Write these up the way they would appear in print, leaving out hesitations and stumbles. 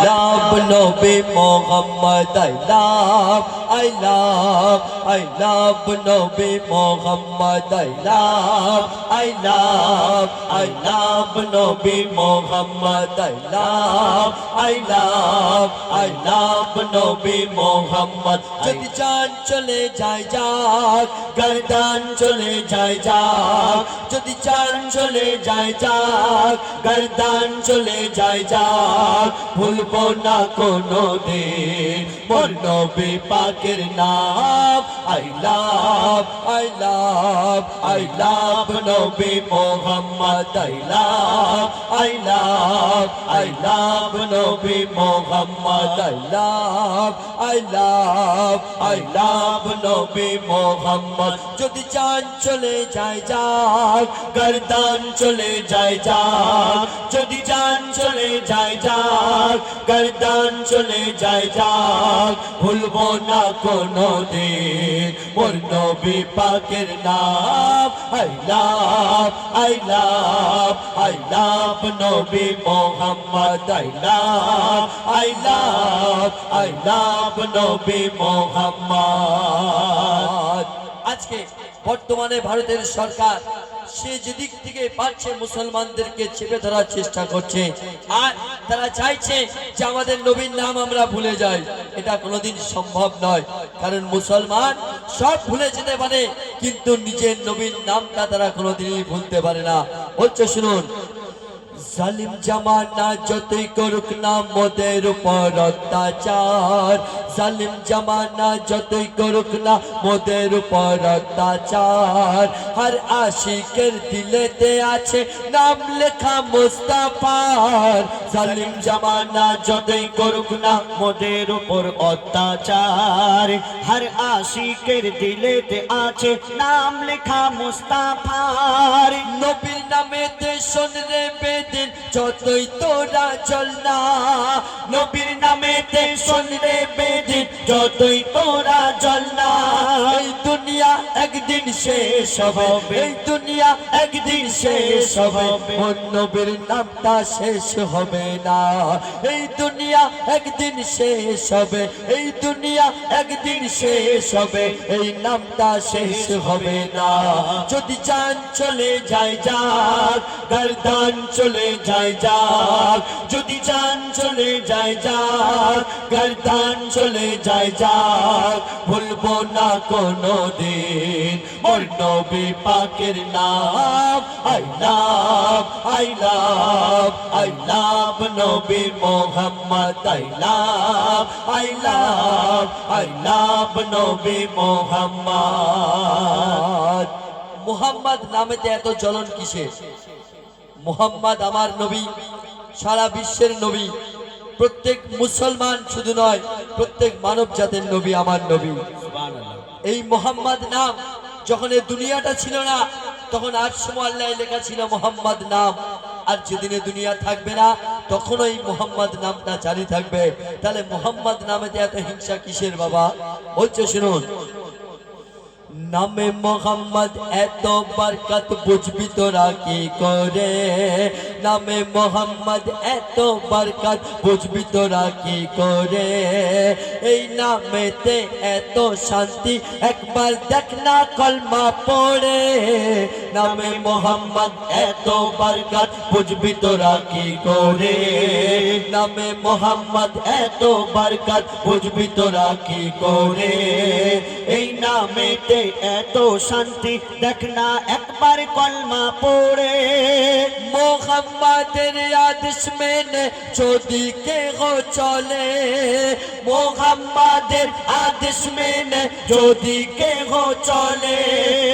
love Nabi Muhammad, I love Nabi Muhammad, I love Nabi Muhammad, I love Nabi Muhammad. যদি জান চলে যায় যাক, গর্দান চলে যায় যাক, যদি জান চলে যায় যাক, গর্দান চলে যায় যাক, ভুলবো না কোনো দিন মোর নবী পাকের নাম। I love Nabi Muhammad, I love Nabi Muhammad, I love Nabi Muhammad. যদি জান চলে যায় যাক, গর্দান চলে যায় যাক, যদি জান চলে যায় যাক, গর্দান চলে যায় যাক, ভুলবো না কোনো দিন মোর নবী পাকের নাম। I love Nabi Muhammad, I love Nabi Muhammad. আজকে বর্তমানে ভারতের সরকার সে যেদিক থেকে পারছে মুসলমানদেরকে চেপে ধরার চেষ্টা করছে, আর তারা চাইছে যে আমাদের নবীর নাম আমরা ভুলে যাই। এটা কোনোদিন সম্ভব নয়, কারণ মুসলমান সব ভুলে যেতে পারে কিন্তু নিজের নবীর নামটা তারা কোনোদিনই ভুলতে পারে না। বলছে শুনুন, জালিম জামানা যতই করুক না মোদের উপর অত্যাচার, জালিম জামানা যতই করুক না মোদের উপর অত্যাচার, হর আশিকের দিলেতে আছে নাম লেখা মুস্তাফার। জালিম জামানা যতই করুক না মোদের উপর অত্যাচার, হর আশিকের দিলেতে আছে নাম লেখা মুস্তাফার। নবীর নামেতে শোন রে বেদিন যতই তোরা চল না, নবীর নামেতে শোন রে বেদিন যতই তোরা চল না। এই দুনিয়া একদিন শেষ হবে, এই দুনিয়া একদিন শেষ হবে, মোর নবীর নামটা শেষ হবে না। এই দুনিয়া একদিন শেষ হবে, এই দুনিয়া একদিন শেষ হবে, এই নামটা শেষ হবে না। যদি জান চলে যায় যাক, গর্দান চলে যায় যাক, যদি জান চলে যায় যাক, গর্দান চলে যায় যাক, ভুলবো না কোনো দিন মোর নবী পাকের নাম। I love Nabi Muhammad, I love Nabi Muhammad. Muhammad নামেতে এত জ্বলন কিসে? মুহাম্মদ আমার নবী, সারা বিশ্বের নবী, প্রত্যেক মুসলমান শুধু নয় প্রত্যেক মানব জাতির নবী আমার নবী। এই মুহাম্মদ নাম যখন এই দুনিয়াটা ছিল না তখন আজ সময় আল্লাহ লেখা ছিল মুহাম্মদ নাম, আর যেদিনে দুনিয়া থাকবে না তখন ওই মুহাম্মদ নামটা জারি থাকবে। তাহলে মুহাম্মদ নামেতে এত হিংসা কিসের বাবা? বলছে শুনুন, নামে মোহাম্মদ এত বরকত বুঝবি তোরা কি করে, নামে মোহাম্মদ এত বরকত বুঝবি তোরা কি করে। এই নামেতে এত শান্তি একবার দেখ না কলমা পড়ে, নামে মোহাম্মদ এত বরকত বুঝবি তোরা কি করে, নামে মোহাম্মদ এত বরকত বুঝবি তোরা কি করে। এই নামেতে এত শান্তি দেখ না একবার কলমা পড়ে। মোহাম্মদের আদেশ মেনে যদি কেহ চলে, মোহাম্মদের আদেশ মেনে যদি কেহ চলে,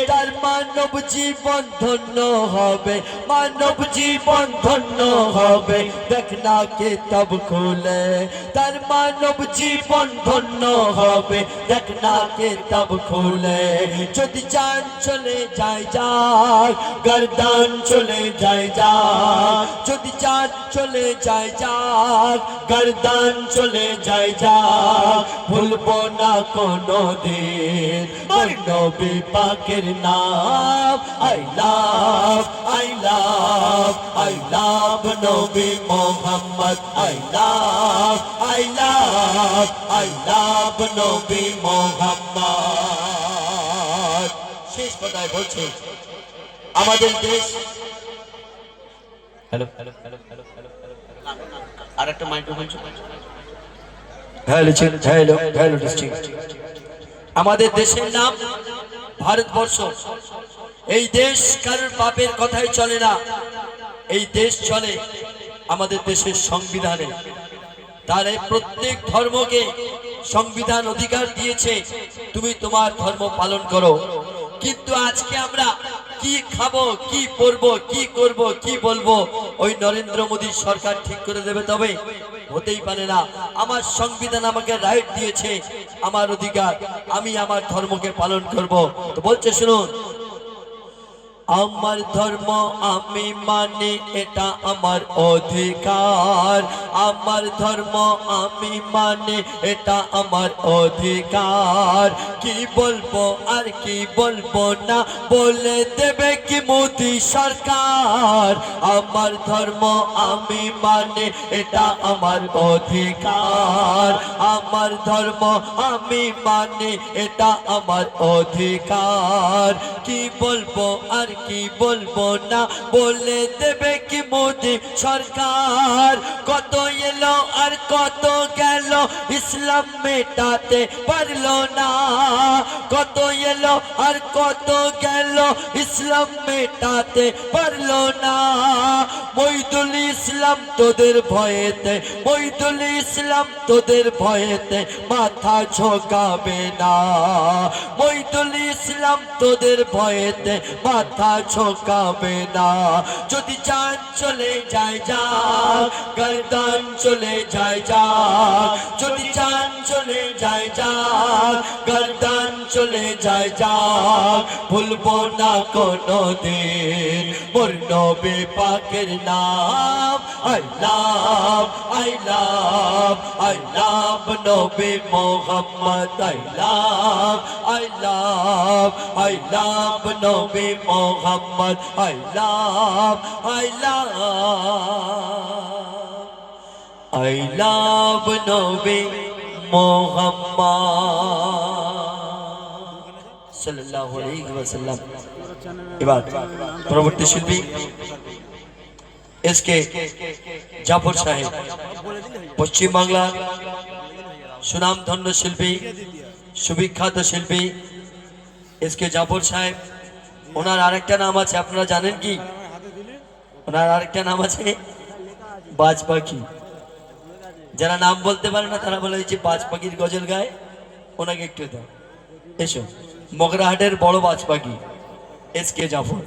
তার মানব জীবন ধন্য হবে, মানব জীবন ধন্য হবে। দেখ না কিতাব খুলে, তার মানব জীবন ধন্য হবে। দেখ না কিতাব খুলে, যদি জান চলে যায় যাক, গর্দান চলে যায় যাক, যদি জান চলে যায় যাক, গর্দান চলে যায় যাক, ভুলবো না কোনো দিন মোর নবী পাকের নাম। I love, I love, I love নবী Mohammad. I love, I love, I love নবী মোহাম্মদ। শেষ কথায় বলছে আমাদের দেশ, hello hello hello hello hello আর একটা microphone, hello hello hello district. আমাদের দেশের নাম ভারতবর্ষ। এই দেশ কারোর পাপের কথাই চলে না, এই দেশ চলে আমাদের দেশের সংবিধানে। তাহলে প্রত্যেক ধর্মকে সংবিধান অধিকার দিয়েছে তুমি তোমার ধর্ম পালন করো। কিন্তু আজকে আমরা কি খাবো, কি পরবো, কি করব, কি বলবো, ওই নরেন্দ্র মোদী সরকার ঠিক করে দেবে? তবে হতেই পারে না। আমার সংবিধান আমাকে রাইট দিয়েছে, আমার অধিকার, আমি আমার ধর্মকে পালন করব। তো বলছে শুনুন, আমার ধর্ম আমি মানি, এটা আমার অধিকার। আমার ধর্ম আমি মানি, এটা আমার অধিকার। কি বলবো আর কি বলবো না বলে দেবে কি মোদী সরকার? আমার ধর্ম আমি মানি, এটা আমার অধিকার। আমার ধর্ম আমি মানি, এটা আমার অধিকার। কি বলবো আর কি বলবো না বলে দেবে কি মোদী সরকার? কত এলো আর কত গেল, ইসলাম মেটাতে পারলো না। কত এলো আর কত গেল, ইসলাম মেটাতে পারলো না। মইদুল ইসলাম তোদের ভয়েতে, মইদুল ইসলাম তোদের ভয়েতে মাথা ঝোঁকাবে না। মইদুল ইসলাম তোদের ভয়েতে মাথা ঝোঁকাবে না। যদি জান চলে যায় যাক, গর্দান চলে যায় যাক, যদি জান চলে যায় যাক, গর্দান চলে যায় যাক, ভুলবো না কোনো দিন মোর নবী পাকের নাম। I love, I love, I love নবী Mohammad. I love, I love, I love নবী Mohammad. I love, I love, I love নবী মোহাম্মদ সাল্লাল্লাহু আলাইহি ওয়াসাল্লাম। এবার পরবর্তী শিল্পী এসকে জাফর সাহেব, পশ্চিম বাংলার সুনামধন্য শিল্পী, সুবিখ্যাত শিল্পী এসকে জাফর সাহেব। ওনার আরেকটা নাম আছে, আপনারা জানেন কি? ওনার আরেকটা নাম আছে বাজ পাখি। যারা নাম বলতে পারে না তারা বলে যে বাজ পাখির গজল গায়, ওনাকে একটু দাও। এসো, মগরাহাটের বড় বাজ পাখি এসকে জাফর।